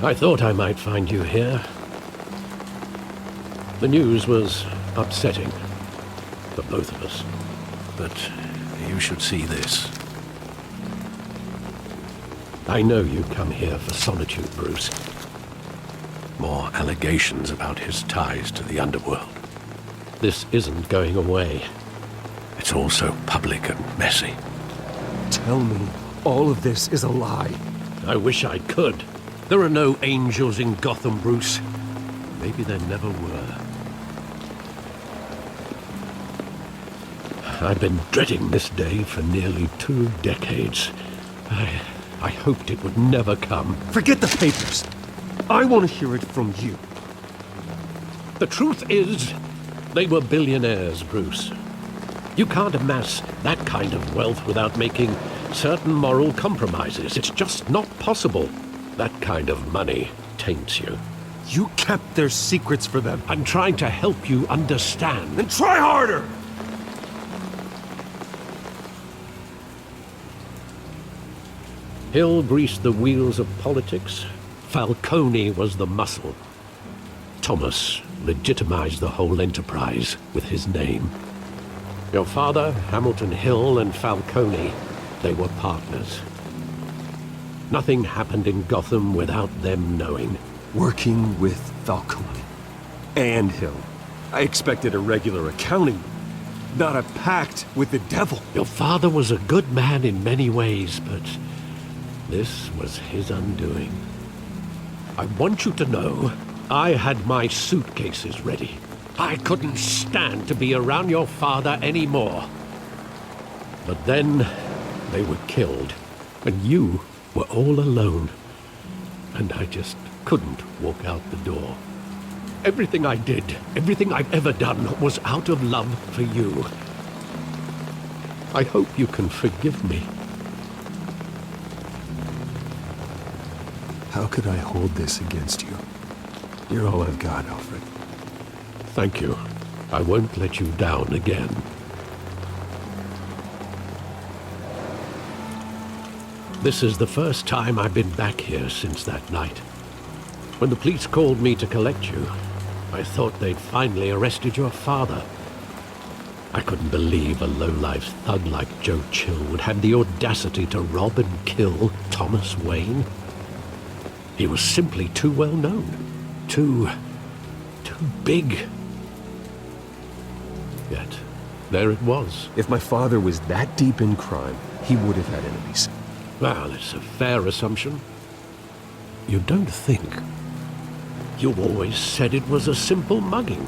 I thought I might find you here. The news was upsetting for both of us. But you should see this. I know you come here for solitude, Bruce. More allegations about his ties to the underworld. This isn't going away. It's all so public and messy. Tell me, all of this is a lie. I wish I could. There are no angels in Gotham, Bruce. Maybe there never were. I've been dreading this day for nearly 2 decades. I hoped it would never come. Forget the papers. I want to hear it from you. The truth is, they were billionaires, Bruce. You can't amass that kind of wealth without making certain moral compromises. It's just not possible. That kind of money taints you. You kept their secrets for them. I'm trying to help you understand. Then try harder! Hill greased the wheels of politics. Falcone was the muscle. Thomas legitimized the whole enterprise with his name. Your father, Hamilton Hill, and Falcone, they were partners. Nothing happened in Gotham without them knowing. Working with Falcone and Hill. I expected a regular accounting, not a pact with the devil. Your father was a good man in many ways, but this was his undoing. I want you to know, I had my suitcases ready. I couldn't stand to be around your father anymore. But then, they were killed, and you were all alone. And I just couldn't walk out the door. Everything I did, everything I've ever done, was out of love for you. I hope you can forgive me. How could I hold this against you? You're all I've got, Alfred. Thank you. I won't let you down again. This is the first time I've been back here since that night. When the police called me to collect you, I thought they'd finally arrested your father. I couldn't believe a low-life thug like Joe Chill would have the audacity to rob and kill Thomas Wayne. He was simply too well known. Too big. Yet, there it was. If my father was that deep in crime, he would have had enemies. Well, it's a fair assumption. You don't think. You always said it was a simple mugging.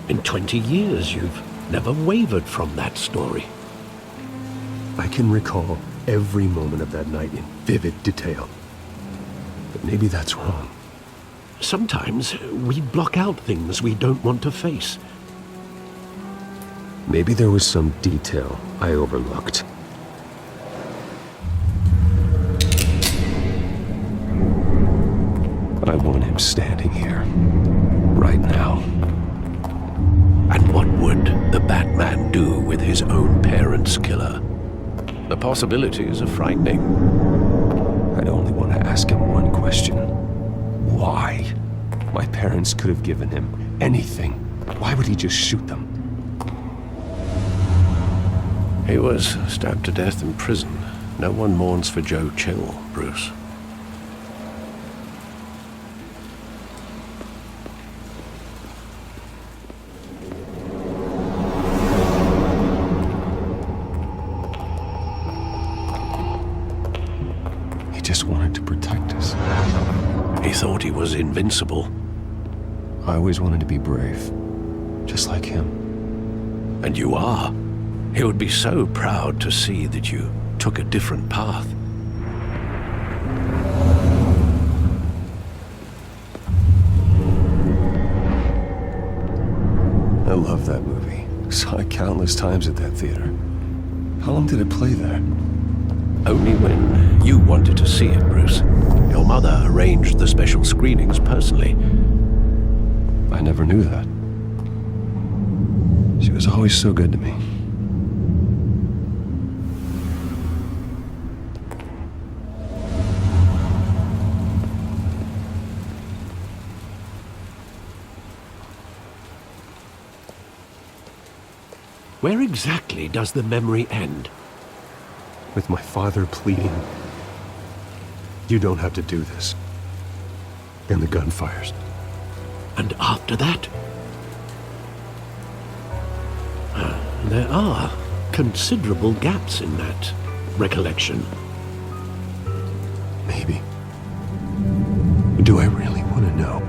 In 20 years, you've never wavered from that story. I can recall every moment of that night in vivid detail. But maybe that's wrong. Sometimes we block out things we don't want to face. Maybe there was some detail I overlooked. I want him standing here, right now. And what would the Batman do with his own parents' killer? The possibilities are frightening. I'd only want to ask him one question. Why? My parents could have given him anything. Why would he just shoot them? He was stabbed to death in prison. No one mourns for Joe Chill, Bruce. He just wanted to protect us. He thought he was invincible. I always wanted to be brave, just like him. And you are. He would be so proud to see that you took a different path. I love that movie. Saw it countless times at that theater. How long did it play there? Only when you wanted to see it, Bruce. Your mother arranged the special screenings personally. I never knew that. She was always so good to me. Where exactly does the memory end? With my father pleading, "You don't have to do this." And the gun fires. And after that? There are considerable gaps in that recollection. Maybe. Do I really want to know?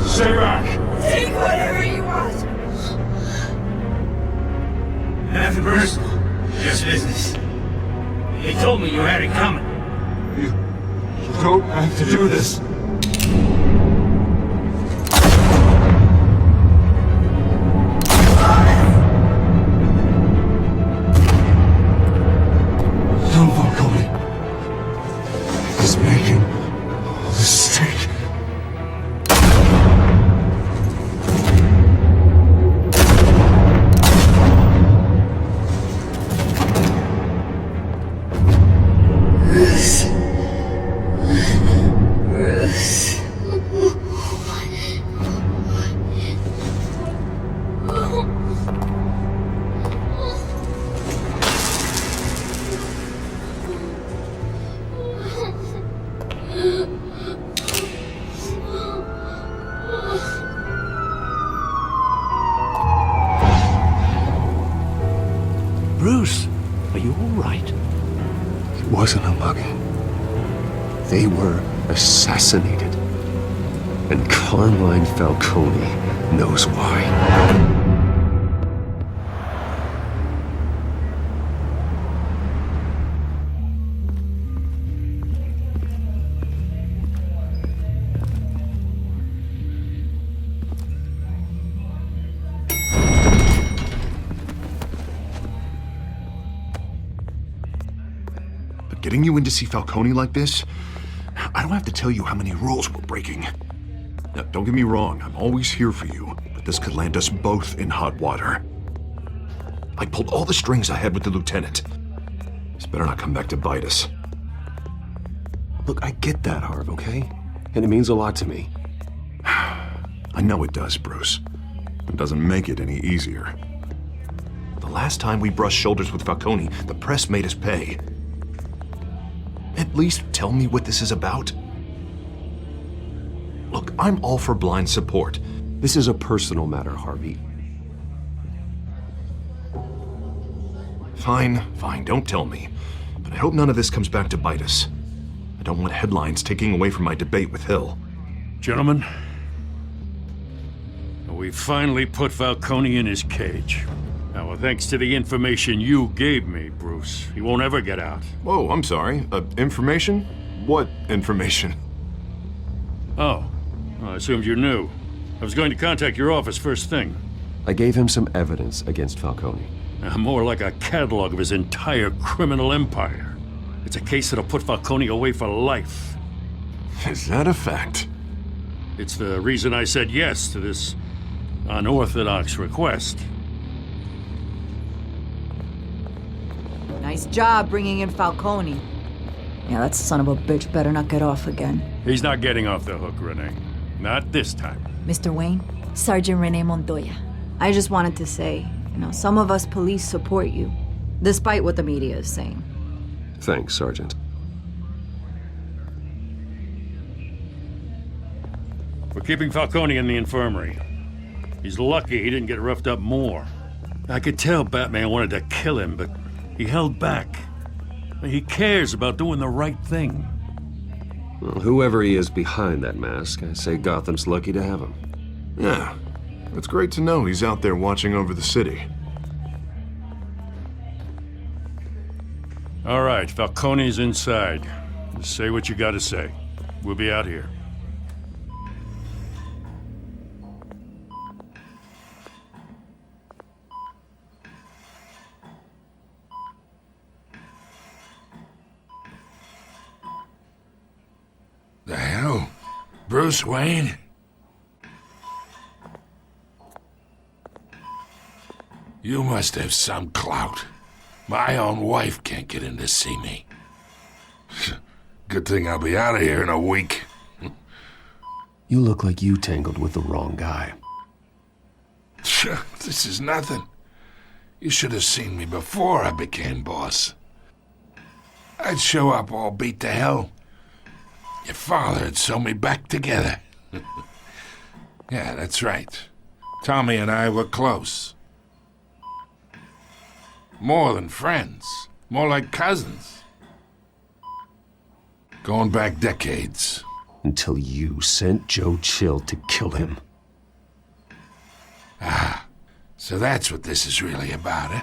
Stay back! Take whatever you want! Nothing personal. Just business. He told me you had it coming. You don't have to do this. Don't Falcone. He's making a mistake. Bruce, are you all right? It wasn't a mugging. They were assassinated. And Carmine Falcone knows why. Getting you in to see Falcone like this? I don't have to tell you how many rules we're breaking. Now, don't get me wrong, I'm always here for you, but this could land us both in hot water. I pulled all the strings I had with the lieutenant. This better not come back to bite us. Look, I get that, Harv, okay? And it means a lot to me. I know it does, Bruce. It doesn't make it any easier. The last time we brushed shoulders with Falcone, the press made us pay. At least tell me what this is about. Look, I'm all for blind support. This is a personal matter, Harvey. Fine, don't tell me. But I hope none of this comes back to bite us. I don't want headlines taking away from my debate with Hill. Gentlemen, we finally put Falcone in his cage. Now, thanks to the information you gave me, Bruce, he won't ever get out. Whoa, I'm sorry. Information? What information? Oh, I assumed you knew. I was going to contact your office first thing. I gave him some evidence against Falcone. More like a catalog of his entire criminal empire. It's a case that'll put Falcone away for life. Is that a fact? It's the reason I said yes to this unorthodox request. Nice job bringing in Falcone. Yeah, that son of a bitch better not get off again. He's not getting off the hook, Renee. Not this time. Mr. Wayne, Sergeant Renee Montoya. I just wanted to say, some of us police support you, despite what the media is saying. Thanks, Sergeant. We're keeping Falcone in the infirmary. He's lucky he didn't get roughed up more. I could tell Batman wanted to kill him, but he held back. He cares about doing the right thing. Well, whoever he is behind that mask, I say Gotham's lucky to have him. Yeah, it's great to know he's out there watching over the city. All right, Falcone's inside. Just say what you gotta say. We'll be out here. The hell? Bruce Wayne? You must have some clout. My own wife can't get in to see me. Good thing I'll be out of here in a week. You look like you tangled with the wrong guy. This is nothing. You should have seen me before I became boss. I'd show up all beat to hell. Your father had sewn me back together. Yeah, that's right. Tommy and I were close. More than friends. More like cousins. Going back decades. Until you sent Joe Chill to kill him. So that's what this is really about, eh?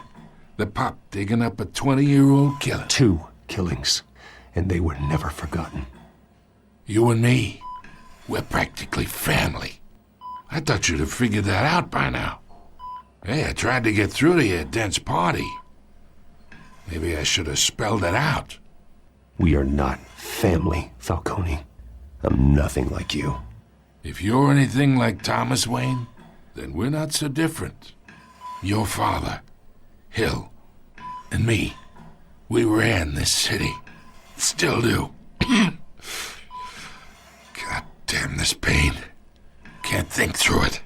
The pup digging up a 20-year-old killer. 2 killings, and they were never forgotten. You and me, we're practically family. I thought you'd have figured that out by now. Hey, I tried to get through to your dense party. Maybe I should have spelled it out. We are not family, Falcone. I'm nothing like you. If you're anything like Thomas Wayne, then we're not so different. Your father, Hill, and me, we ran this city. Still do. God damn this pain. Can't think through it.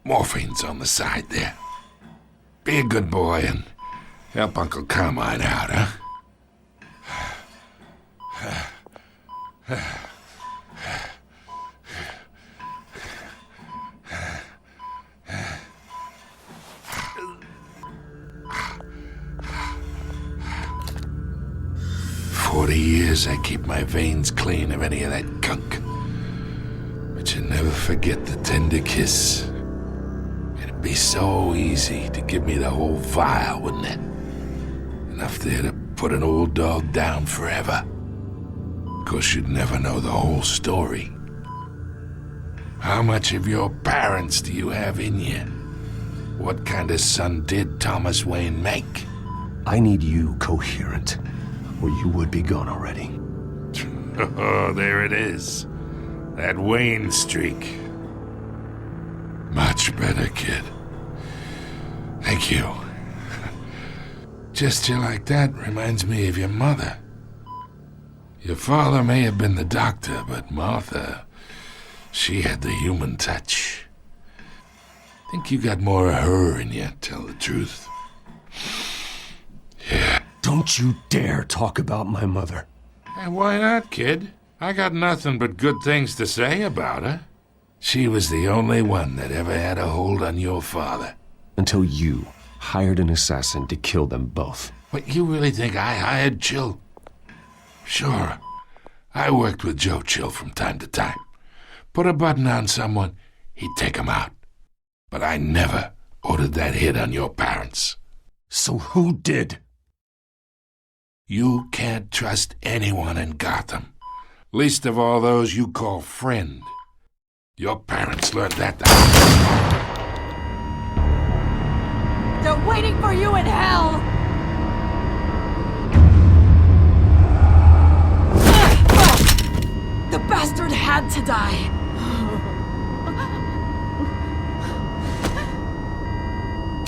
Morphine's on the side there. Be a good boy and help Uncle Carmine out, huh? 40 years I keep my veins clean of any of that gunk. But you never forget the tender kiss. It'd be so easy to give me the whole vial, wouldn't it? Enough there to put an old dog down forever. Of course, you'd never know the whole story. How much of your parents do you have in you? What kind of son did Thomas Wayne make? I need you coherent, or you would be gone already. Oh, there it is. That Wayne streak. Much better, kid. Thank you. Gesture like that reminds me of your mother. Your father may have been the doctor, but Martha, she had the human touch. Think you got more of her in you, tell the truth. Yeah. Don't you dare talk about my mother. Hey, why not, kid? I got nothing but good things to say about her. She was the only one that ever had a hold on your father. Until you hired an assassin to kill them both. What, you really think I hired Chill? Sure. I worked with Joe Chill from time to time. Put a button on someone, he'd take him out. But I never ordered that hit on your parents. So who did? You can't trust anyone in Gotham. Least of all those you call friend. Your parents learned that. They're waiting for you in hell! The bastard had to die.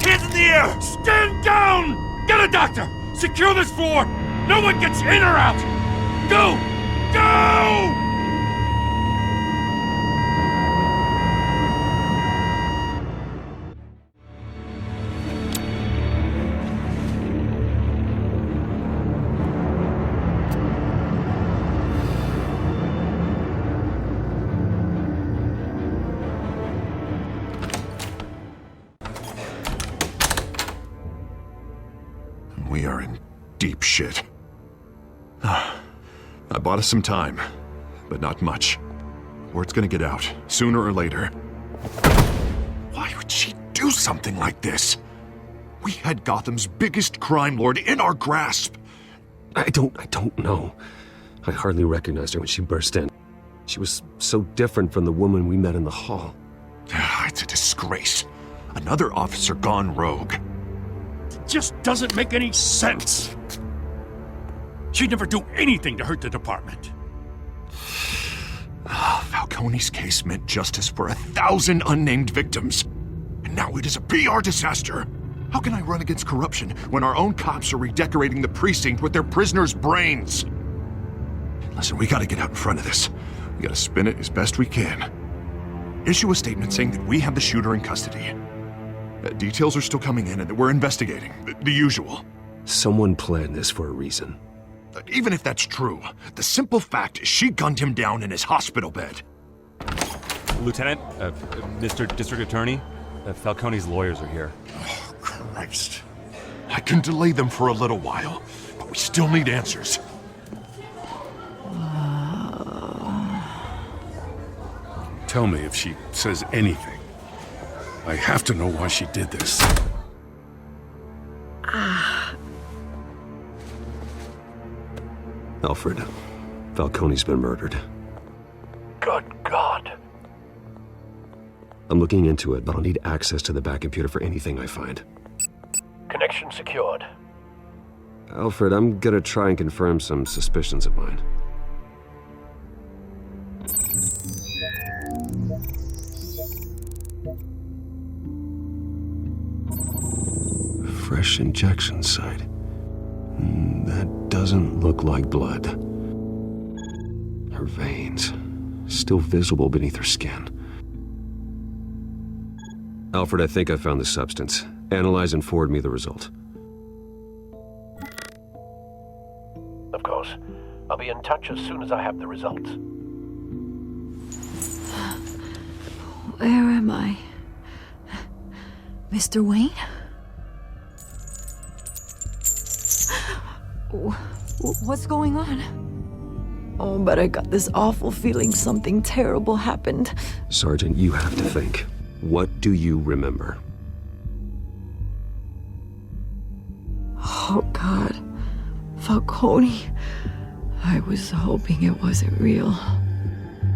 Hands in the air! Stand down! Get a doctor! Secure this floor! No one gets in or out! Go! Go! We are in deep shit. I bought us some time, but not much. Word's gonna get out, sooner or later. Why would she do something like this? We had Gotham's biggest crime lord in our grasp. I don't know. I hardly recognized her when she burst in. She was so different from the woman we met in the hall. It's a disgrace. Another officer gone rogue. Just doesn't make any sense. She'd never do anything to hurt the department. Falcone's case meant justice for 1,000 unnamed victims. And now it is a PR disaster. How can I run against corruption when our own cops are redecorating the precinct with their prisoners' brains? Listen, we gotta get out in front of this. We gotta spin it as best we can. Issue a statement saying that we have the shooter in custody. Details are still coming in and that we're investigating. The usual. Someone planned this for a reason. Even if that's true, the simple fact is she gunned him down in his hospital bed. Lieutenant, Mr. District Attorney, Falcone's lawyers are here. Oh, Christ. I can delay them for a little while, but we still need answers. Tell me if she says anything. I have to know why she did this. Alfred, Falcone's been murdered. Good God. I'm looking into it, but I'll need access to the back computer for anything I find. Connection secured. Alfred, I'm gonna try and confirm some suspicions of mine. Fresh injection site. That doesn't look like blood. Her veins, still visible beneath her skin. Alfred, I think I found the substance. Analyze and forward me the result. Of course. I'll be in touch as soon as I have the results. Where am I? Mr. Wayne? What's going on? Oh, but I got this awful feeling something terrible happened. Sergeant, you have to think. What do you remember? Oh, God. Falcone. I was hoping it wasn't real.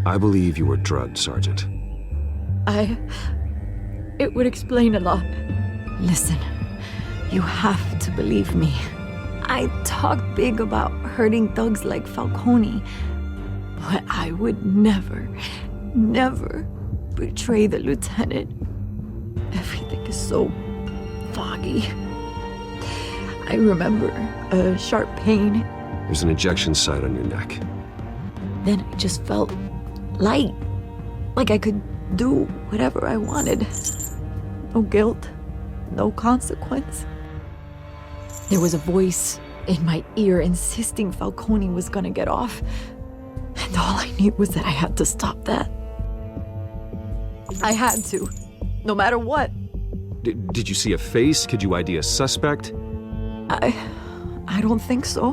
I believe you were drugged, Sergeant. It would explain a lot. Listen, you have to believe me. I talk big about hurting thugs like Falcone, but I would never betray the lieutenant. Everything is so foggy. I remember a sharp pain. There's an injection site on your neck. Then I just felt light, like I could do whatever I wanted. No guilt, no consequence. There was a voice in my ear insisting Falcone was gonna get off. And all I knew was that I had to stop that. I had to, no matter what. Did you see a face? Could you ID a suspect? I don't think so.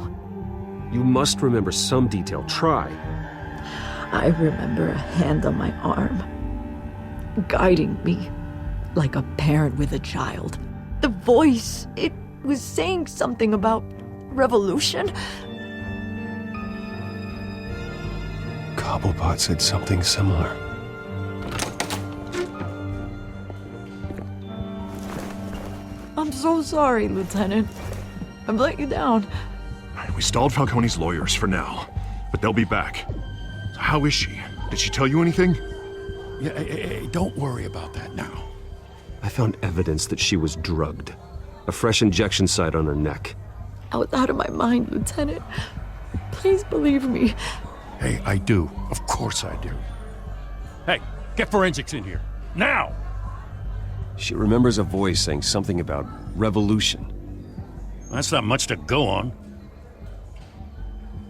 You must remember some detail. Try. I remember a hand on my arm, guiding me like a parent with a child. The voice, it was saying something about revolution. Cobblepot said something similar. I'm so sorry, Lieutenant. I've let you down. We stalled Falcone's lawyers for now, but they'll be back. So how is she? Did she tell you anything? Yeah, hey, don't worry about that now. I found evidence that she was drugged. A fresh injection site on her neck. I was out of my mind, Lieutenant. Please believe me. Hey, I do. Of course I do. Hey, get forensics in here. Now! She remembers a voice saying something about revolution. That's not much to go on.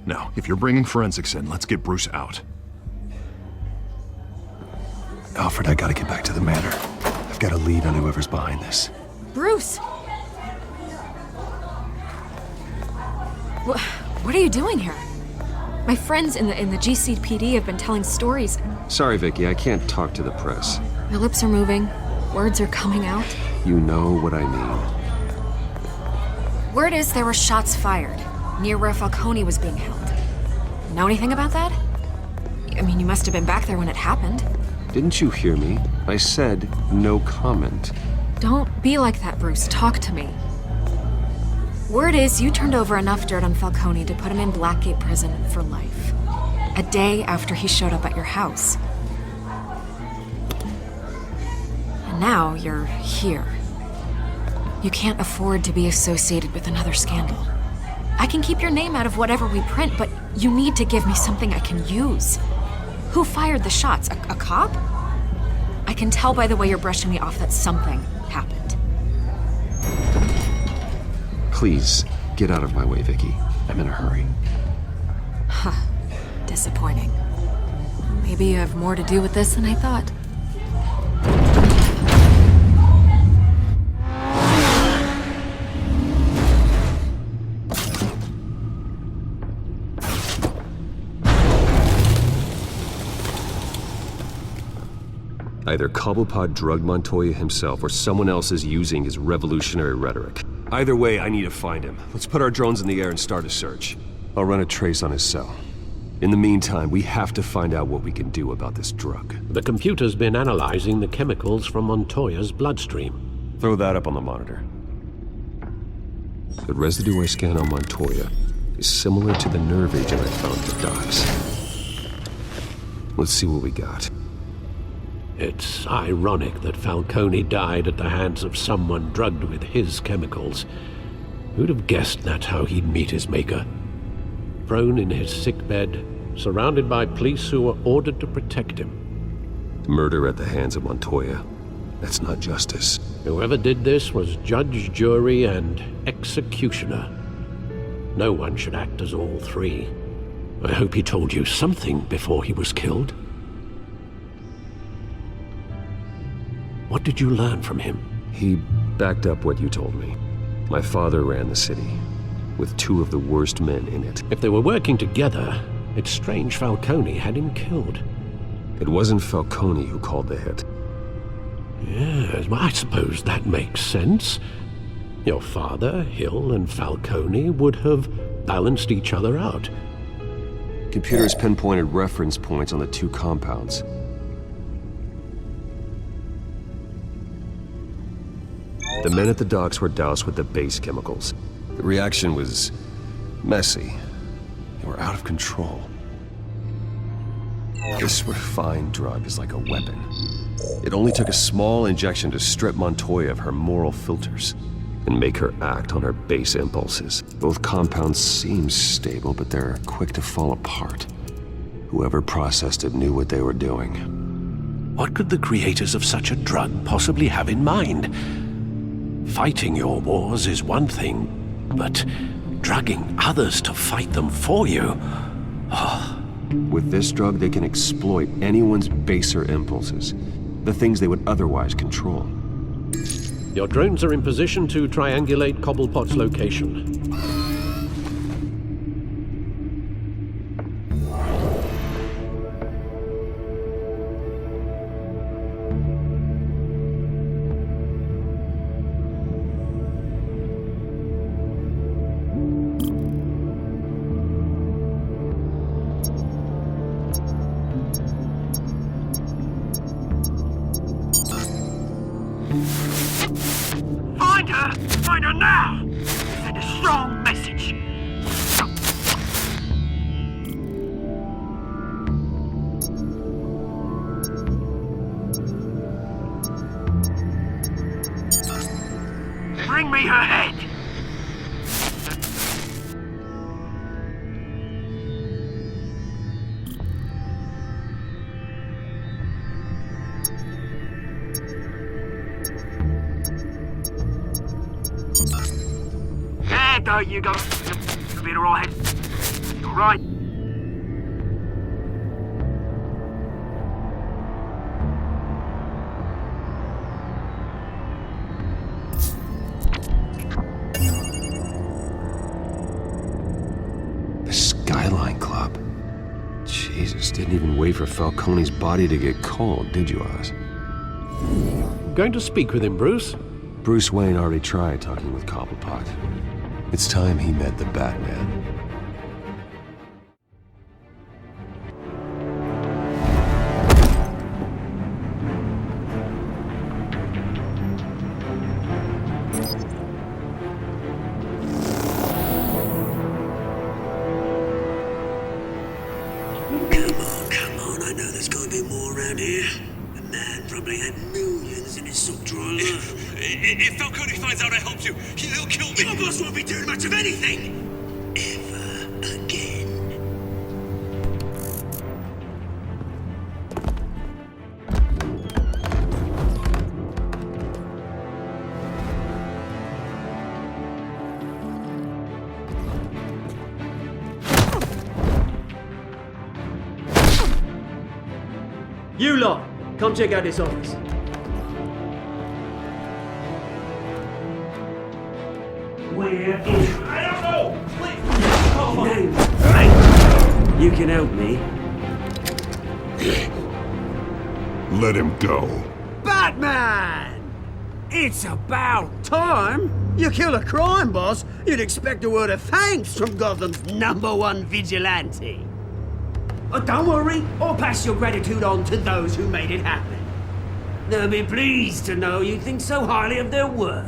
Now, if you're bringing forensics in, let's get Bruce out. Alfred, I gotta get back to the manor. I've got a lead on whoever's behind this. Bruce! What are you doing here? My friends in the GCPD have been telling stories. Sorry, Vicky, I can't talk to the press. My lips are moving. Words are coming out. You know what I mean. Word is there were shots fired near where Falcone was being held. Know anything about that? I mean, you must have been back there when it happened. Didn't you hear me? I said no comment. Don't be like that, Bruce. Talk to me. Word is you turned over enough dirt on Falcone to put him in Blackgate Prison for life. A day after he showed up at your house. And now you're here. You can't afford to be associated with another scandal. I can keep your name out of whatever we print, but you need to give me something I can use. Who fired the shots? A cop? I can tell by the way you're brushing me off that something happened. Please, get out of my way, Vicky. I'm in a hurry. Huh. Disappointing. Maybe you have more to do with this than I thought. Either Cobblepot drugged Montoya himself or someone else is using his revolutionary rhetoric. Either way, I need to find him. Let's put our drones in the air and start a search. I'll run a trace on his cell. In the meantime, we have to find out what we can do about this drug. The computer's been analyzing the chemicals from Montoya's bloodstream. Throw that up on the monitor. The residue I scan on Montoya is similar to the nerve agent I found at the docks. Let's see what we got. It's ironic that Falcone died at the hands of someone drugged with his chemicals. Who'd have guessed that's how he'd meet his maker? Prone in his sickbed, surrounded by police who were ordered to protect him. Murder at the hands of Montoya. That's not justice. Whoever did this was judge, jury, and executioner. No one should act as all three. I hope he told you something before he was killed. What did you learn from him? He backed up what you told me. My father ran the city, with two of the worst men in it. If they were working together, it's strange Falcone had him killed. It wasn't Falcone who called the hit. Yes, well, I suppose that makes sense. Your father, Hill, and Falcone would have balanced each other out. Computers pinpointed reference points on the two compounds. The men at the docks were doused with the base chemicals. The reaction was messy. They were out of control. This refined drug is like a weapon. It only took a small injection to strip Montoya of her moral filters and make her act on her base impulses. Both compounds seem stable, but they're quick to fall apart. Whoever processed it knew what they were doing. What could the creators of such a drug possibly have in mind? Fighting your wars is one thing, but drugging others to fight them for you? With this drug, they can exploit anyone's baser impulses, the things they would otherwise control. Your drones are in position to triangulate Cobblepot's location. Find her now! Send a strong message. Bring me her head! There you go. You'll be all head. All right. The Skyline Club. Jesus, didn't even wait for Falcone's body to get cold, did you, Oz? Going to speak with him, Bruce? Bruce Wayne already tried talking with Cobblepot. It's time he met the Batman. Come on, I know there's gonna be more around here. The man probably had millions in his this some drama? If Falcone finds out I helped you, he'll kill me. Your boss won't be doing much of anything. Ever again. You lot, come check out this office. Where is... I don't know! Please! No. You can help me. Let him go. Batman! It's about time! You kill a crime boss, you'd expect a word of thanks from Gotham's #1 vigilante. But don't worry, I'll pass your gratitude on to those who made it happen. They'll be pleased to know you think so highly of their work.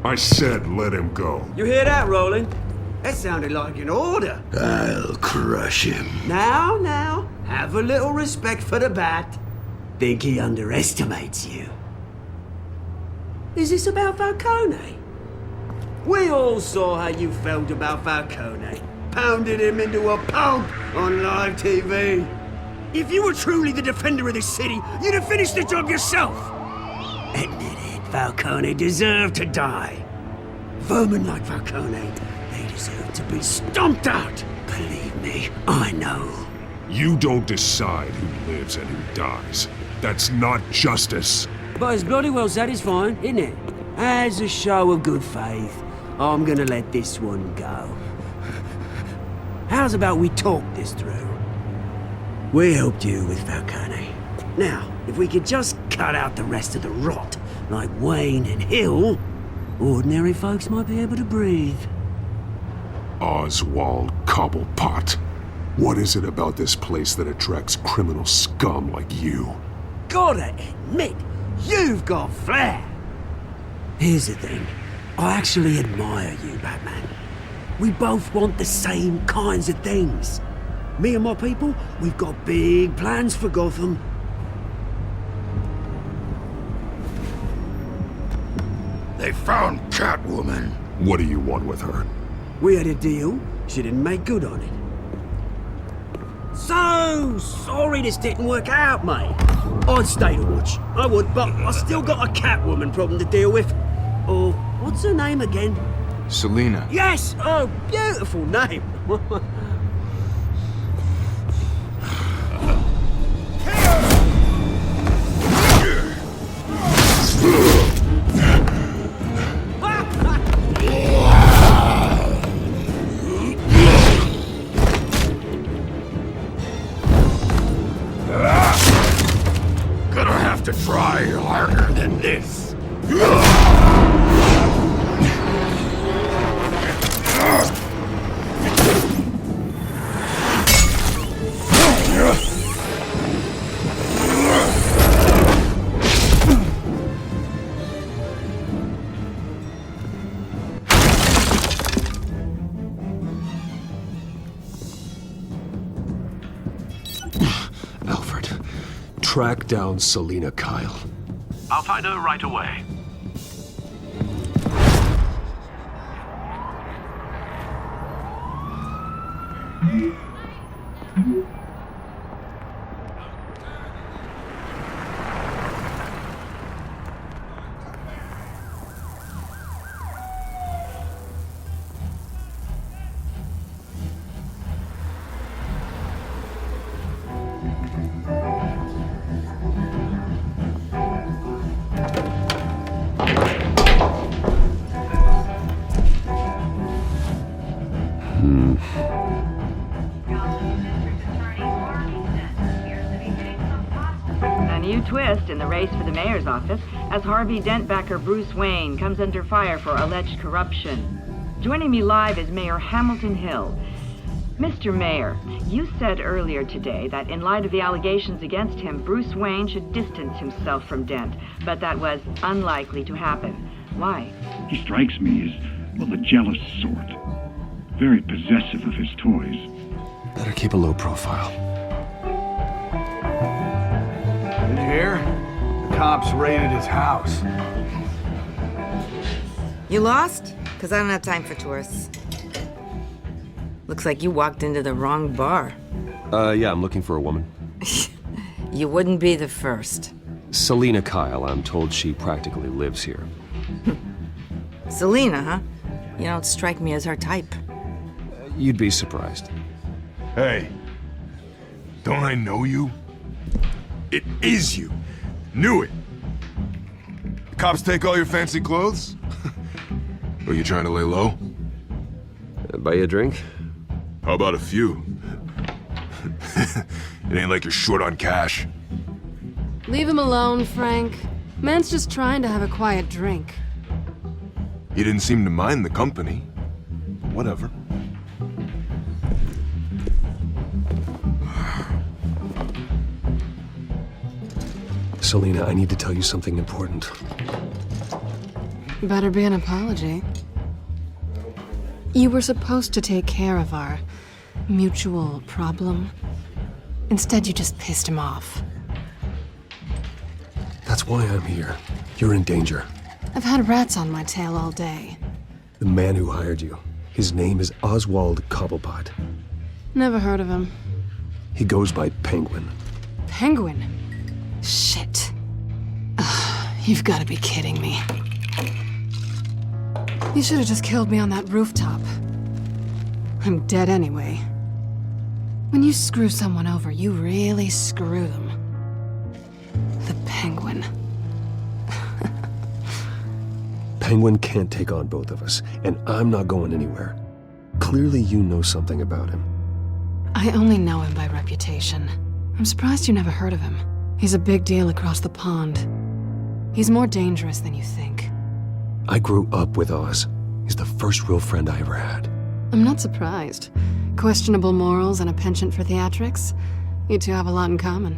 I said let him go. You hear that, Roland? That sounded like an order. I'll crush him. Now, have a little respect for the Bat. Think he underestimates you. Is this about Falcone? We all saw how you felt about Falcone. Pounded him into a pulp on live TV. If you were truly the defender of this city, you'd have finished the job yourself. Admit it, Falcone deserved to die. Vermin like Falcone, they deserve to be stomped out. Believe me, I know. You don't decide who lives and who dies. That's not justice. But it's bloody well satisfying, isn't it? As a show of good faith, I'm gonna let this one go. How's about we talk this through? We helped you with Falcone. Now, if we could just cut out the rest of the rot, like Wayne and Hill, ordinary folks might be able to breathe. Oswald Cobblepot. What is it about this place that attracts criminal scum like you? Gotta admit, you've got flair. Here's the thing. I actually admire you, Batman. We both want the same kinds of things. Me and my people, we've got big plans for Gotham. They found Catwoman. What do you want with her? We had a deal. She didn't make good on it. So sorry this didn't work out, mate. I'd stay to watch. I would, but I still got a Catwoman problem to deal with. Or, what's her name again? Selina. Yes! Oh, beautiful name. Gonna have to try harder than this. Alfred, track down Selina Kyle. I'll find her right away. A new twist in the race for the mayor's office as Harvey Dent-backer Bruce Wayne comes under fire for alleged corruption. Joining me live is Mayor Hamilton Hill. Mr. Mayor, you said earlier today that in light of the allegations against him, Bruce Wayne should distance himself from Dent, but that was unlikely to happen. Why? He strikes me as, well, the jealous sort. Very possessive of his toys. Better keep a low profile. Good here. cops raided his house. You lost? Because I don't have time for tourists. Looks like you walked into the wrong bar. Yeah, I'm looking for a woman. You wouldn't be the first. Selina Kyle, I'm told she practically lives here. Selina, huh? You don't strike me as her type. You'd be surprised. Hey, don't I know you? It is you. Knew it. The cops take all your fancy clothes? Are you trying to lay low? Buy you a drink? How about a few? It ain't like you're short on cash. Leave him alone, Frank. Man's just trying to have a quiet drink. He didn't seem to mind the company. Whatever. Selina, I need to tell you something important. Better be an apology. You were supposed to take care of our mutual problem. Instead, you just pissed him off. That's why I'm here. You're in danger. I've had rats on my tail all day. The man who hired you, his name is Oswald Cobblepot. Never heard of him. He goes by Penguin. Penguin? Shit. Ugh, you've got to be kidding me. You should have just killed me on that rooftop. I'm dead anyway. When you screw someone over, you really screw them. The Penguin. Penguin can't take on both of us, and I'm not going anywhere. Clearly you know something about him. I only know him by reputation. I'm surprised you never heard of him. He's a big deal across the pond. He's more dangerous than you think. I grew up with Oz. He's the first real friend I ever had. I'm not surprised. Questionable morals and a penchant for theatrics. You two have a lot in common.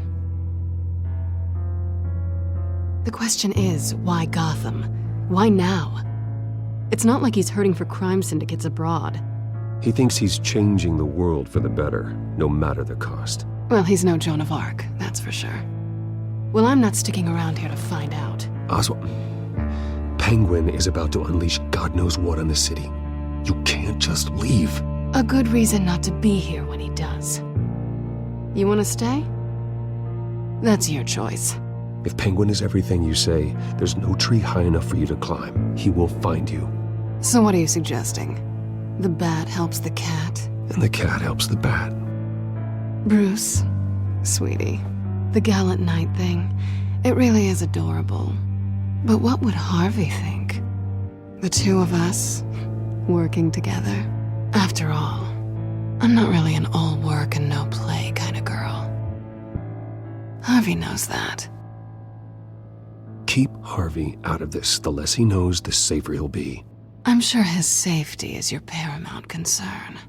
The question is, why Gotham? Why now? It's not like he's hurting for crime syndicates abroad. He thinks he's changing the world for the better, no matter the cost. Well, he's no Joan of Arc, that's for sure. Well, I'm not sticking around here to find out. Oswald, Penguin is about to unleash God knows what on the city. You can't just leave. A good reason not to be here when he does. You want to stay? That's your choice. If Penguin is everything you say, there's no tree high enough for you to climb. He will find you. So what are you suggesting? The bat helps the cat? And the cat helps the bat. Bruce, sweetie, the gallant knight thing, it really is adorable. But what would Harvey think? The two of us, working together? After all, I'm not really an all work and no play kind of girl. Harvey knows that. Keep Harvey out of this. The less he knows, the safer he'll be. I'm sure his safety is your paramount concern.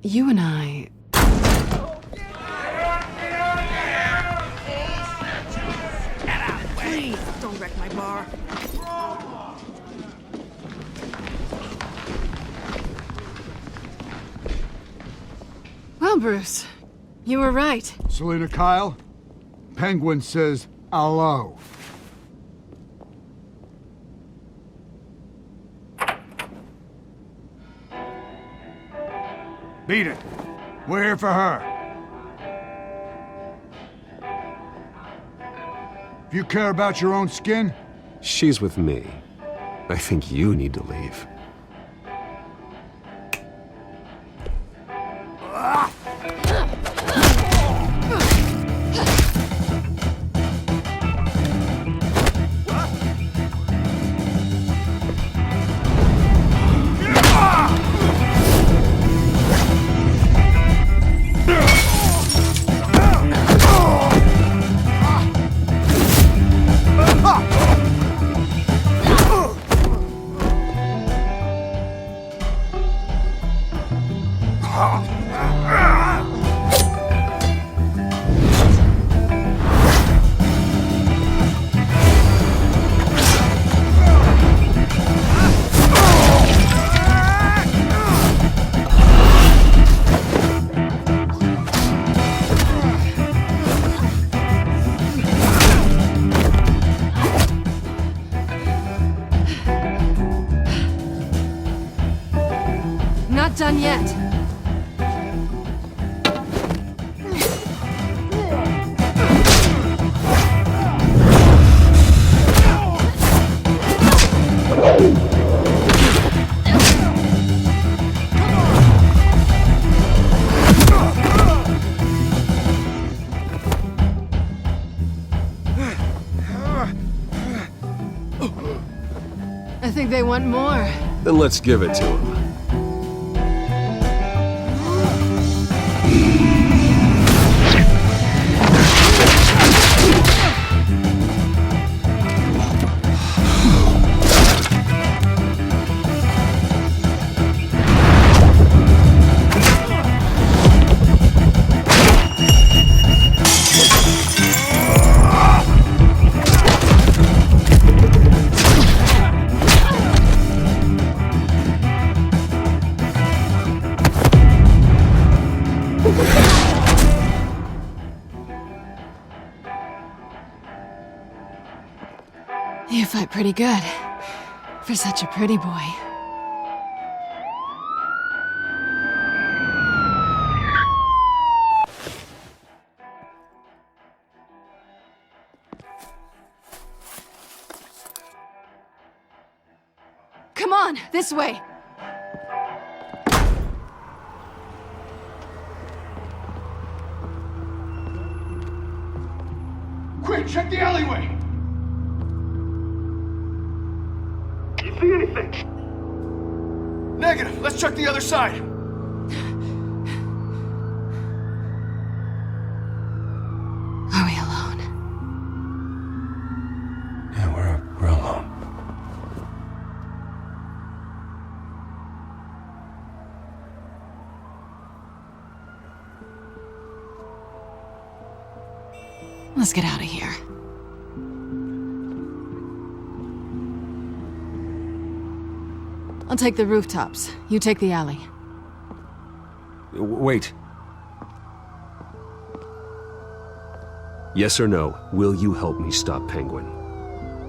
You and I... Please, don't wreck my bar. Well, Bruce, you were right. Selina Kyle, Penguin says hello. Beat it. We're here for her. If you care about your own skin, She's with me. I think you need to leave. not done yet. I think they want more. Then let's give it to him. You fight pretty good. For such a pretty boy. Come on, this way. Quick, check the alleyway! You see anything? Negative. Let's check the other side. Are we alone? Yeah, we're alone. Let's get out of here. I'll take the rooftops. You take the alley. Wait. Yes or no, will you help me stop Penguin?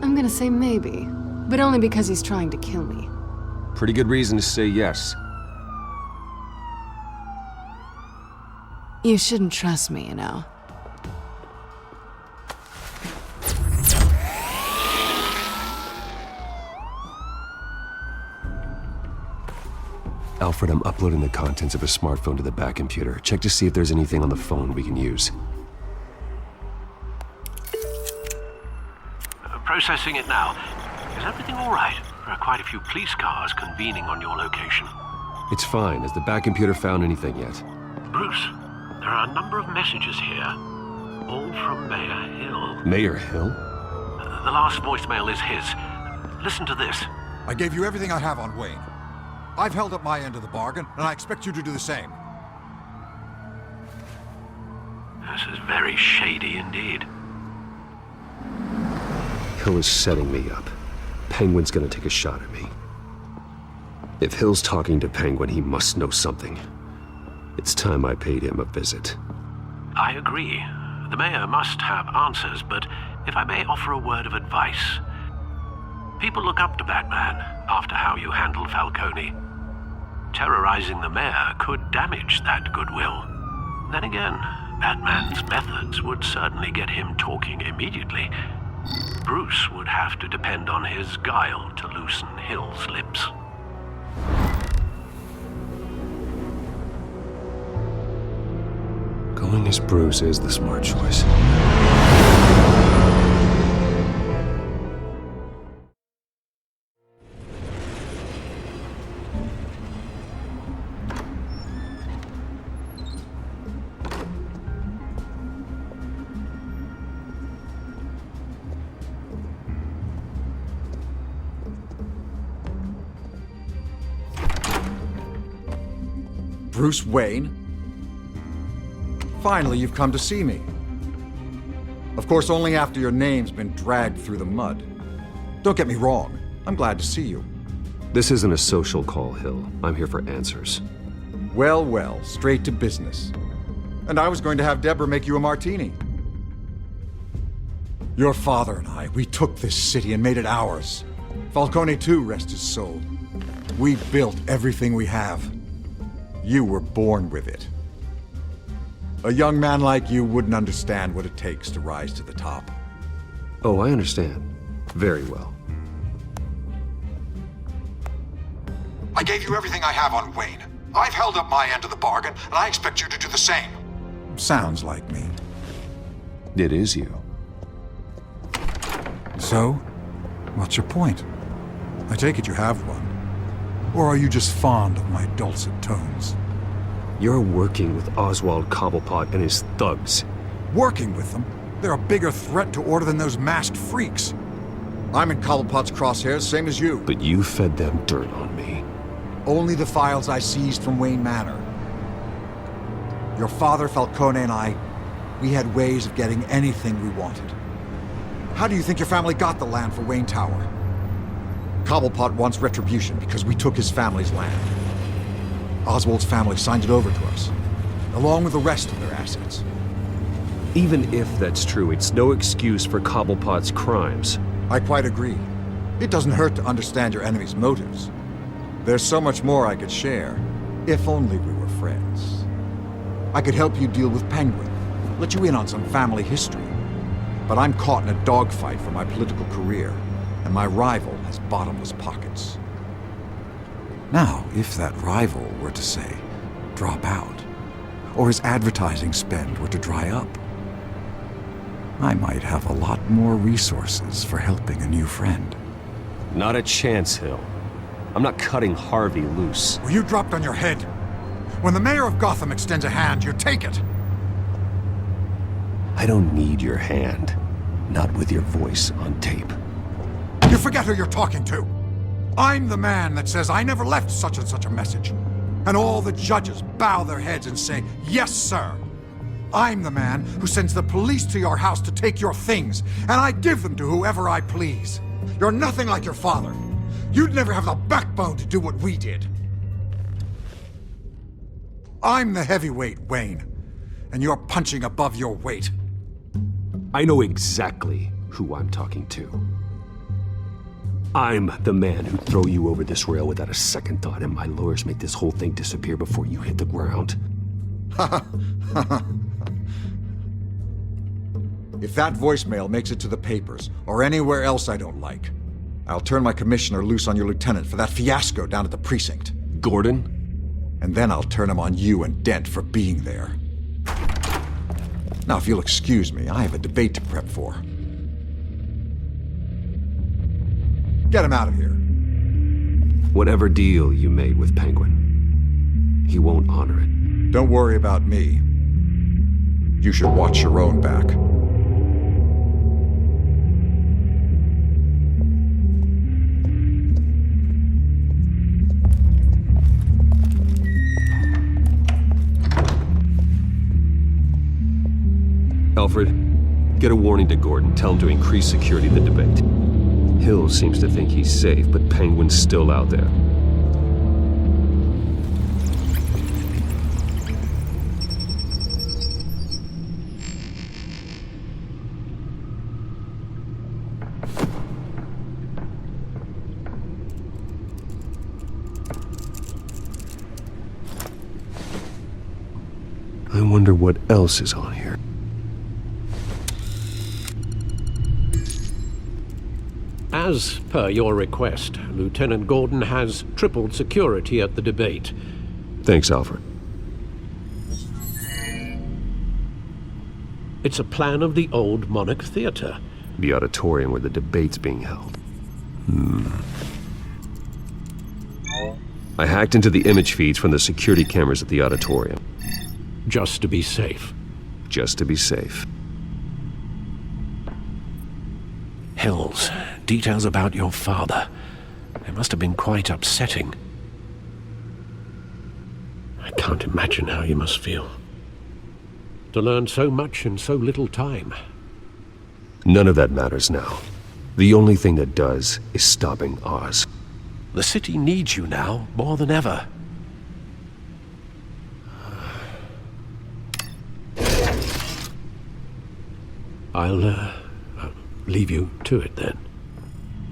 I'm gonna say maybe, but only because he's trying to kill me. Pretty good reason to say yes. You shouldn't trust me, you know. Alfred, I'm uploading the contents of a smartphone to the back computer. Check to see if there's anything on the phone we can use. Processing it now. Is everything all right? There are quite a few police cars convening on your location. It's fine. Has the back computer found anything yet? Bruce, there are a number of messages here. All from Mayor Hill. Mayor Hill? The last voicemail is his. Listen to this. I gave you everything I have on Wayne. I've held up my end of the bargain, and I expect you to do the same. This is very shady indeed. Hill is setting me up. Penguin's gonna take a shot at me. If Hill's talking to Penguin, he must know something. It's time I paid him a visit. I agree. The mayor must have answers, but if I may offer a word of advice. People look up to Batman after how you handled Falcone. Terrorizing the mayor could damage that goodwill. Then again, Batman's methods would certainly get him talking immediately. Bruce would have to depend on his guile to loosen Hill's lips. Going as Bruce is the smart choice. Bruce Wayne? Finally, you've come to see me. Of course, only after your name's been dragged through the mud. Don't get me wrong, I'm glad to see you. This isn't a social call, Hill. I'm here for answers. Well, well, straight to business. And I was going to have Deborah make you a martini. Your father and I, we took this city and made it ours. Falcone too, rest his soul. We built everything we have. You were born with it. A young man like you wouldn't understand what it takes to rise to the top. Oh, I understand. Very well. I gave you everything I have on Wayne. I've held up my end of the bargain, and I expect you to do the same. Sounds like me. It is you. So, what's your point? I take it you have one. Or are you just fond of my dulcet tones? You're working with Oswald Cobblepot and his thugs. Working with them? They're a bigger threat to order than those masked freaks. I'm in Cobblepot's crosshairs, same as you. But you fed them dirt on me. Only the files I seized from Wayne Manor. Your father, Falcone, and I, we had ways of getting anything we wanted. How do you think your family got the land for Wayne Tower? Cobblepot wants retribution because we took his family's land. Oswald's family signed it over to us, along with the rest of their assets. Even if that's true, it's no excuse for Cobblepot's crimes. I quite agree. It doesn't hurt to understand your enemy's motives. There's so much more I could share, if only we were friends. I could help you deal with Penguin, let you in on some family history. But I'm caught in a dogfight for my political career, and my rival has bottomless pockets. Now, if that rival were to, say, drop out, or his advertising spend were to dry up, I might have a lot more resources for helping a new friend. Not a chance, Hill. I'm not cutting Harvey loose. Well, you dropped on your head. When the mayor of Gotham extends a hand, you take it. I don't need your hand. Not with your voice on tape. You forget who you're talking to. I'm the man that says I never left such and such a message. And all the judges bow their heads and say, yes, sir. I'm the man who sends the police to your house to take your things, and I give them to whoever I please. You're nothing like your father. You'd never have the backbone to do what we did. I'm the heavyweight, Wayne, and you're punching above your weight. I know exactly who I'm talking to. I'm the man who'd throw you over this rail without a second thought, and my lawyers make this whole thing disappear before you hit the ground. If that voicemail makes it to the papers, or anywhere else I don't like, I'll turn my commissioner loose on your lieutenant for that fiasco down at the precinct. Gordon? And then I'll turn him on you and Dent for being there. Now, if you'll excuse me, I have a debate to prep for. Get him out of here. Whatever deal you made with Penguin, he won't honor it. Don't worry about me. You should watch your own back. Alfred, get a warning to Gordon. Tell him to increase security of the debate. Hill seems to think he's safe, but Penguin's still out there. I wonder what else is on here. As per your request, Lieutenant Gordon has tripled security at the debate. Thanks, Alfred. It's a plan of the old Monarch Theater. The auditorium where the debate's being held. I hacked into the image feeds from the security cameras at the auditorium. Just to be safe. Just to be safe. Hills, details about your father. They must have been quite upsetting. I can't imagine how you must feel. To learn so much in so little time. None of that matters now. The only thing that does is stopping Oz. The city needs you now, more than ever. I'll leave you to it then.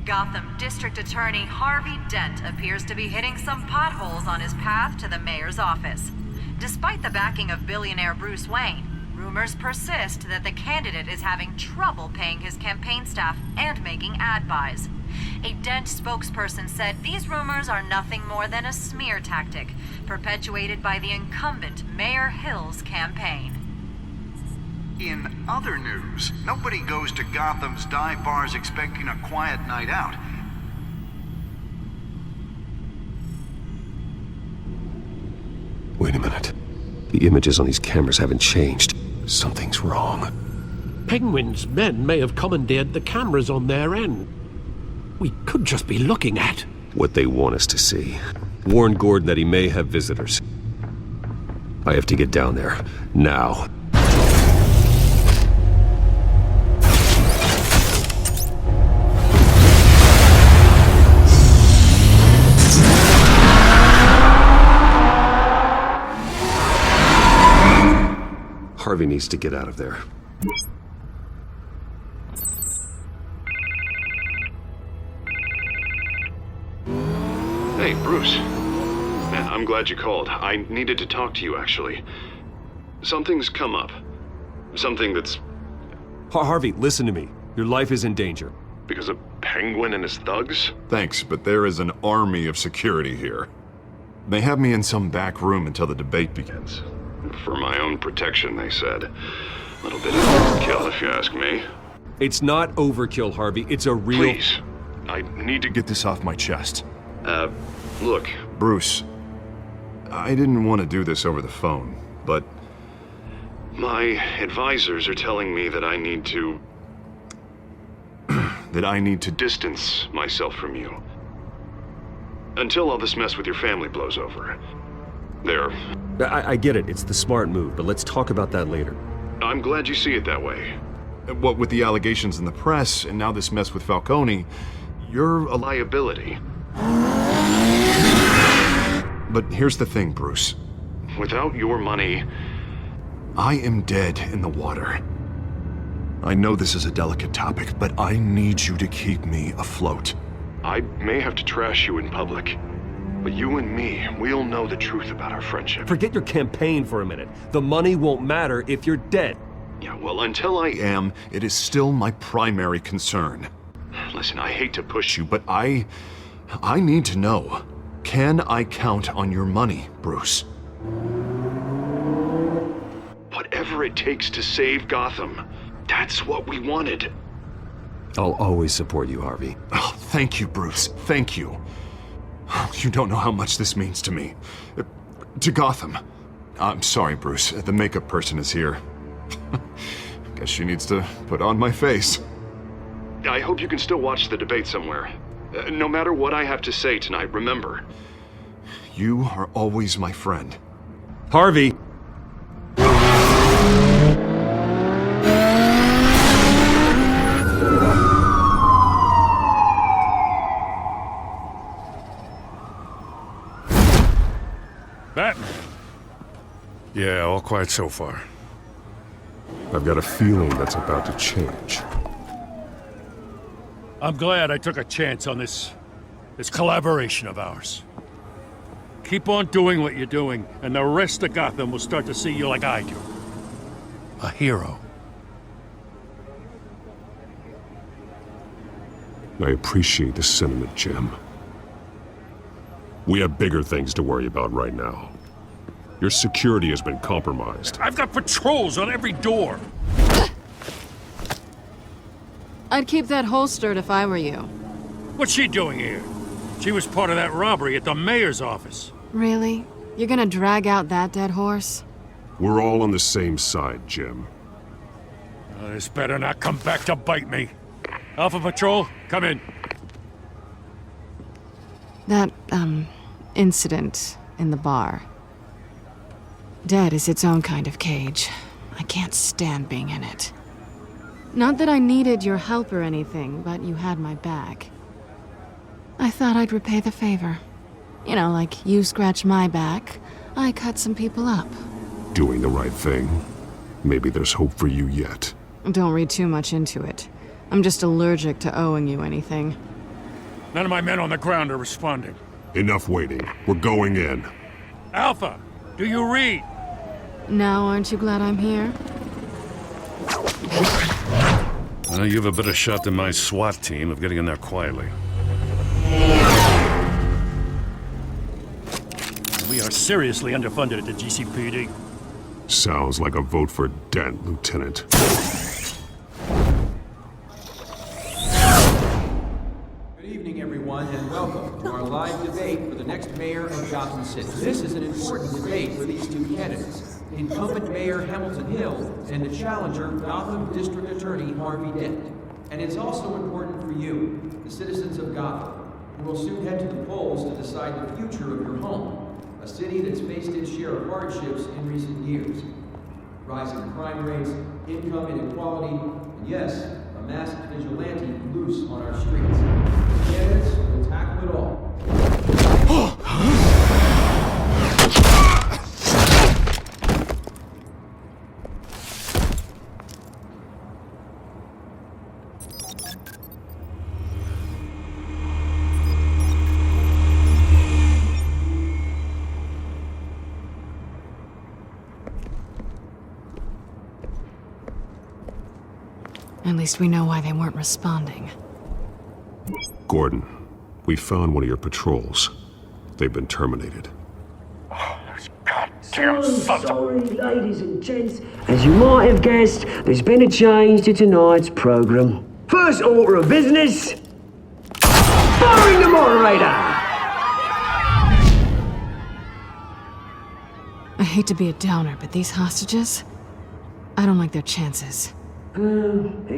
Gotham District Attorney Harvey Dent appears to be hitting some potholes on his path to the mayor's office. Despite the backing of billionaire Bruce Wayne, rumors persist that the candidate is having trouble paying his campaign staff and making ad buys. A Dent spokesperson said these rumors are nothing more than a smear tactic, perpetuated by the incumbent Mayor Hill's campaign. In other news, nobody goes to Gotham's dive bars expecting a quiet night out. Wait a minute. The images on these cameras haven't changed. Something's wrong. Penguin's men may have commandeered the cameras on their end. We could just be looking at what they want us to see. Warn Gordon that he may have visitors. I have to get down there. Now. Harvey needs to get out of there. Hey, Bruce. Man, I'm glad you called. I needed to talk to you, actually. Something's come up. Something that's... Harvey, listen to me. Your life is in danger. Because of Penguin and his thugs? Thanks, but there is an army of security here. They have me in some back room until the debate begins. For my own protection, they said. A little bit of overkill, if you ask me. It's not overkill, Harvey. It's a real... Please. I need to get this off my chest. Look. Bruce, I didn't want to do this over the phone, but... My advisors are telling me that I need to... that I need to distance myself from you. Until all this mess with your family blows over. There. I get it. It's the smart move, but let's talk about that later. I'm glad you see it that way. What with the allegations in the press, and now this mess with Falcone, you're a liability. But here's the thing, Bruce. Without your money... I am dead in the water. I know this is a delicate topic, but I need you to keep me afloat. I may have to trash you in public. But you and me, we'll know the truth about our friendship. Forget your campaign for a minute. The money won't matter if you're dead. Yeah, well, until I am, it is still my primary concern. Listen, I hate to push you, but I need to know. Can I count on your money, Bruce? Whatever it takes to save Gotham. That's what we wanted. I'll always support you, Harvey. Oh, thank you, Bruce. Thank you. You don't know how much this means to me. To Gotham. I'm sorry, Bruce. The makeup person is here. Guess she needs to put on my face. I hope you can still watch the debate somewhere. No matter what I have to say tonight, remember. You are always my friend. Harvey! Batman. Yeah, all quiet so far. I've got a feeling that's about to change. I'm glad I took a chance on this collaboration of ours. Keep on doing what you're doing, and the rest of Gotham will start to see you like I do. A hero. I appreciate the sentiment, Jim. We have bigger things to worry about right now. Your security has been compromised. I've got patrols on every door. I'd keep that holstered if I were you. What's she doing here? She was part of that robbery at the mayor's office. Really? You're gonna drag out that dead horse? We're all on the same side, Jim. This better not come back to bite me. Alpha Patrol, come in. That, incident in the bar. Dead is its own kind of cage. I can't stand being in it. Not that I needed your help or anything, but you had my back. I thought I'd repay the favor. You know, like you scratch my back, I cut some people up. Doing the right thing. Maybe there's hope for you yet. Don't read too much into it. I'm just allergic to owing you anything. None of my men on the ground are responding. Enough waiting. We're going in. Alpha, do you read? Now, aren't you glad I'm here? You have a better shot than my SWAT team of getting in there quietly. We are seriously underfunded at the GCPD. Sounds like a vote for Dent, Lieutenant. Good evening, everyone, and welcome to our live debate for the next mayor of Gotham City. This is an important debate for these two candidates, incumbent Mayor Hamilton Hill and the challenger, Gotham District Attorney Harvey Dent. And it's also important for you, the citizens of Gotham, who will soon head to the polls to decide the future of your home, a city that's faced its share of hardships in recent years. Rising crime rates, income inequality, and yes, a masked vigilante loose on our streets. The candidates will tackle it all. At least we know why they weren't responding. Gordon, we found one of your patrols. They've been terminated. Sorry, ladies and gents. As you might have guessed, there's been a change to tonight's program. First order of business, firing the moderator! I hate to be a downer, but these hostages, I don't like their chances. He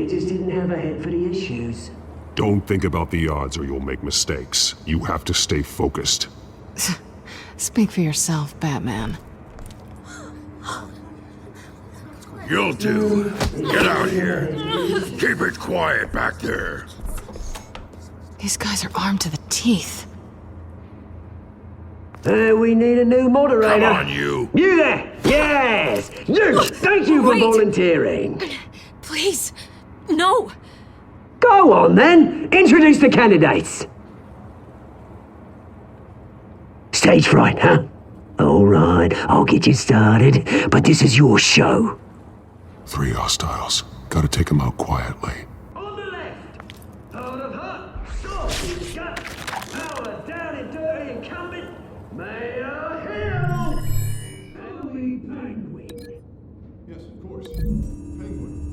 just didn't have a head for the issues. Don't think about the odds or you'll make mistakes. You have to stay focused. Speak for yourself, Batman. You'll do. Get out here. Keep it quiet back there. These guys are armed to the teeth. We need a new moderator. Come on, you. You there! Yes! You! Thank you for volunteering. Please, no. Go on then. Introduce the candidates. Stage fright, huh? All right, I'll get you started, but this is your show. 3 hostiles. Gotta take them out quietly. On the left, out of hut, soft in the gut, power down and dirty incumbent, Mayor Hill! Holy Penguin. Yes, of course. Penguin.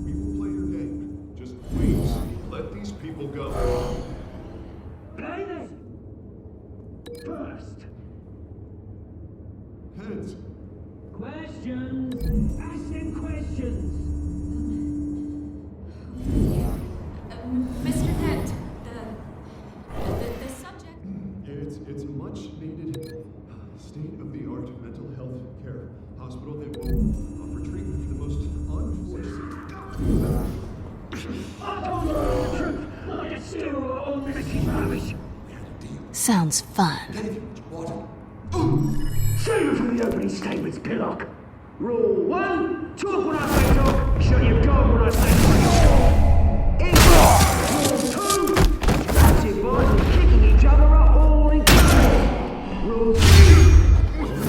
We will play your game. Just please, let these people go. Play this. First. Heads. Questions. Ask them questions. Mr. Dent, the subject... It's a much-needed, state-of-the-art mental health care hospital that will offer treatment for the most unfortunate... Sounds fun. Save it for the opening statements, Pillock. Rule 1, talk when I say talk, shut your gob when I say talk. Rule 2, massive boys and kicking each other up all in Rule 3, always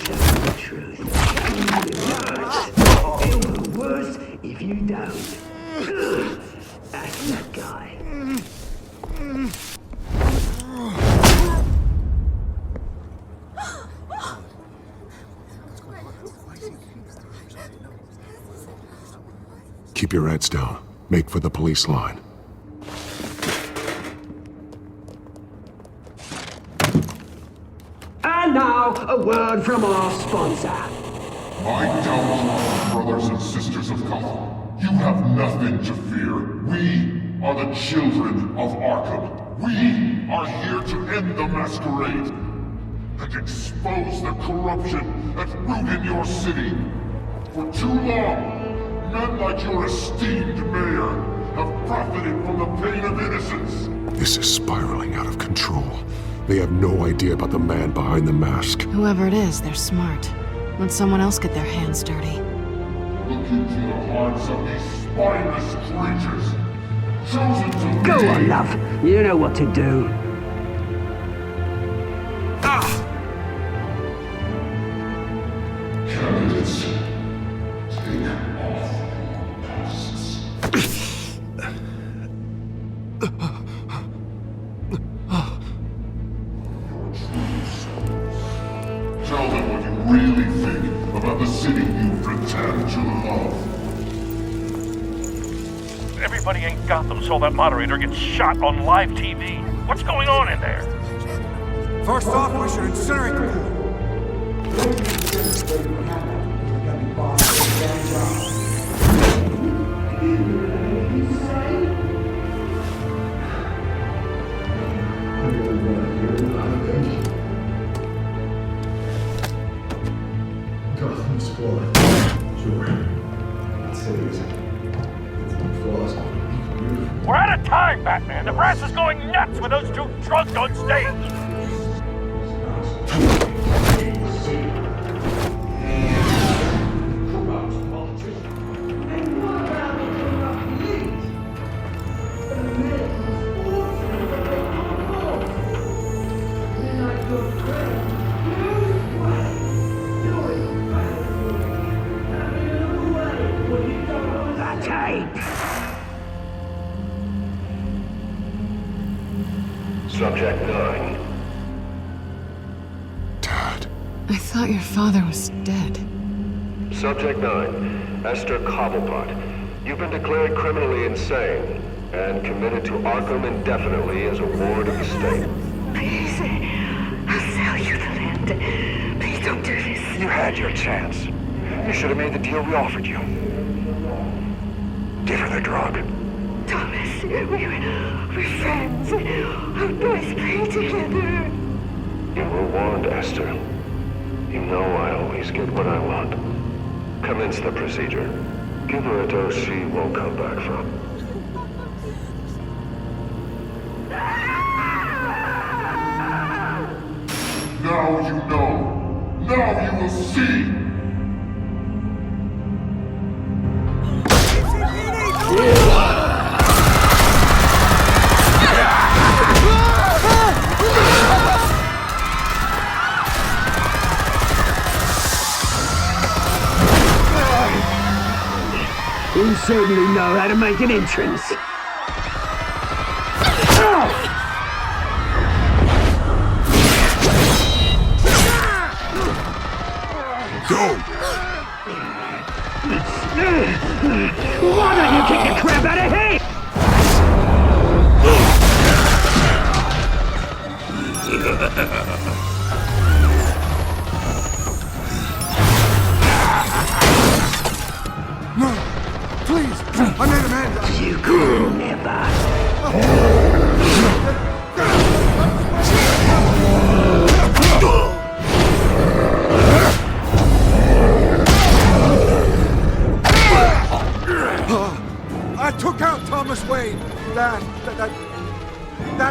tell the truth. It'll be worse if you don't. That's that guy. Keep your heads down. Make for the police line. And now, a word from our sponsor. My downfall, brothers and sisters of Gotham. You have nothing to fear. We are the Children of Arkham. We are here to end the masquerade and expose the corruption at root in your city. For too long, men like your esteemed mayor have profited from the pain of innocence. This is spiraling out of control. They have no idea about the man behind the mask. Whoever it is, they're smart. Let someone else get their hands dirty. Look into the hearts of these spineless creatures. Go on, love. You know what to do. Candidates, take off masks. Tell them what you really think about the city you pretend to love. Everybody in Gotham saw that moderator get shot on live TV. What's going on in there? First off, we should incinerate the pool. Gotham's flawed. Sure. Cities. Flaws. We're out of time, Batman. The press is going nuts with those two drunks on stage. Subject 9. I thought your father was dead. Subject 9, Esther Cobblepot. You've been declared criminally insane and committed to Arkham indefinitely as a ward of the state. Please, I'll sell you the land. Please don't do this. You had your chance. You should have made the deal we offered you. Give her the drug. Thomas, we're friends. Our boys play together. You were warned, Esther. You know I always get what I want. Commence the procedure. Give her a dose she won't come back from. Now you know. Now you will see. You certainly know how to make an entrance. Go! Why don't you kick the crap out of him? No! Please! I made Amanda! You could never. I took out Thomas Wayne. That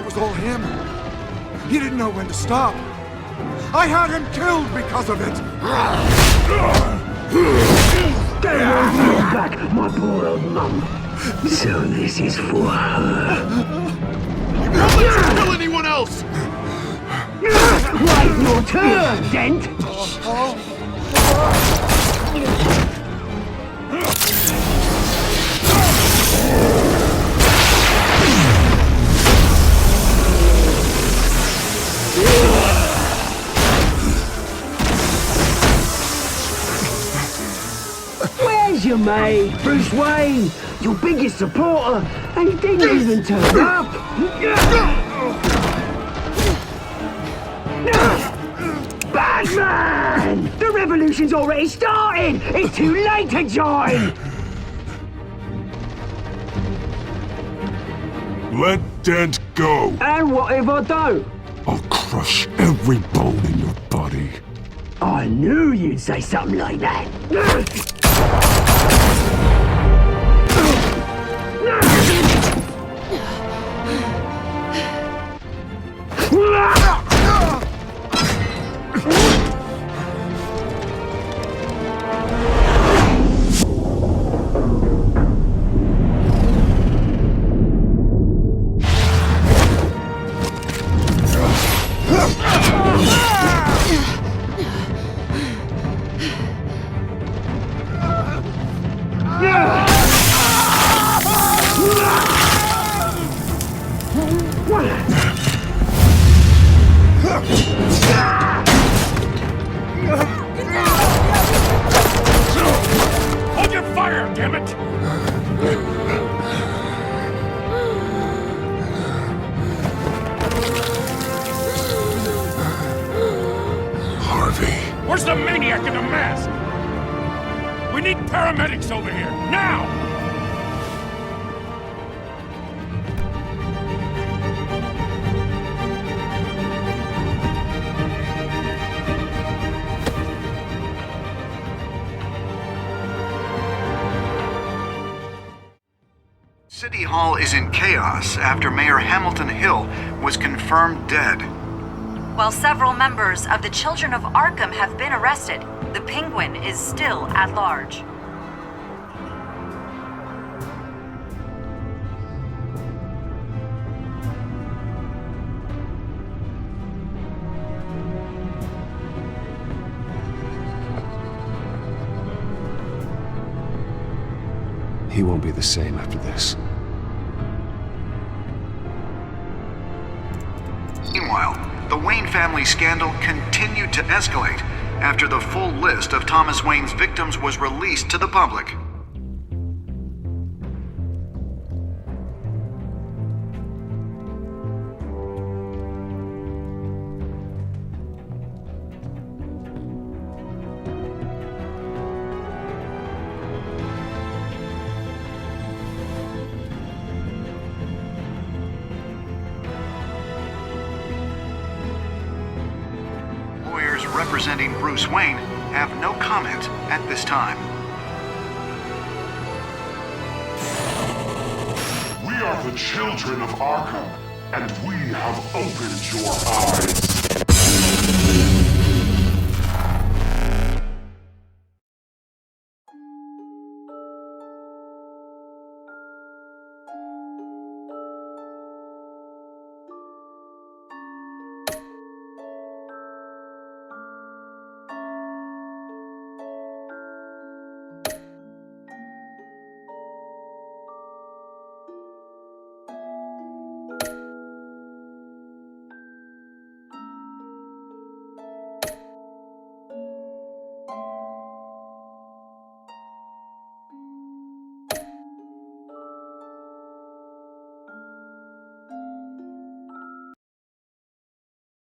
was all him. He didn't know when to stop. I had him killed because of it. Get me back, my poor old mum. So this is for her. You won't let her kill anyone else! Wait your turn, Dent! Where's your mate, Bruce Wayne? Your biggest supporter, and he didn't even turn up! Batman! The revolution's already starting! It's too late to join! Let Dent go! And what if I don't? I'll crush every bone in your body. I knew you'd say something like that. Hold your fire, damn it! Harvey. Where's the maniac in the mask? We need paramedics over here, now! City Hall is in chaos after Mayor Hamilton Hill was confirmed dead. While several members of the Children of Arkham have been arrested, the Penguin is still at large. He won't be the same after this. Meanwhile, the Wayne family scandal continued to escalate after the full list of Thomas Wayne's victims was released to the public. Lawyers representing Bruce Wayne have no comment at this time. We are the Children of Arkham, and we have opened your eyes.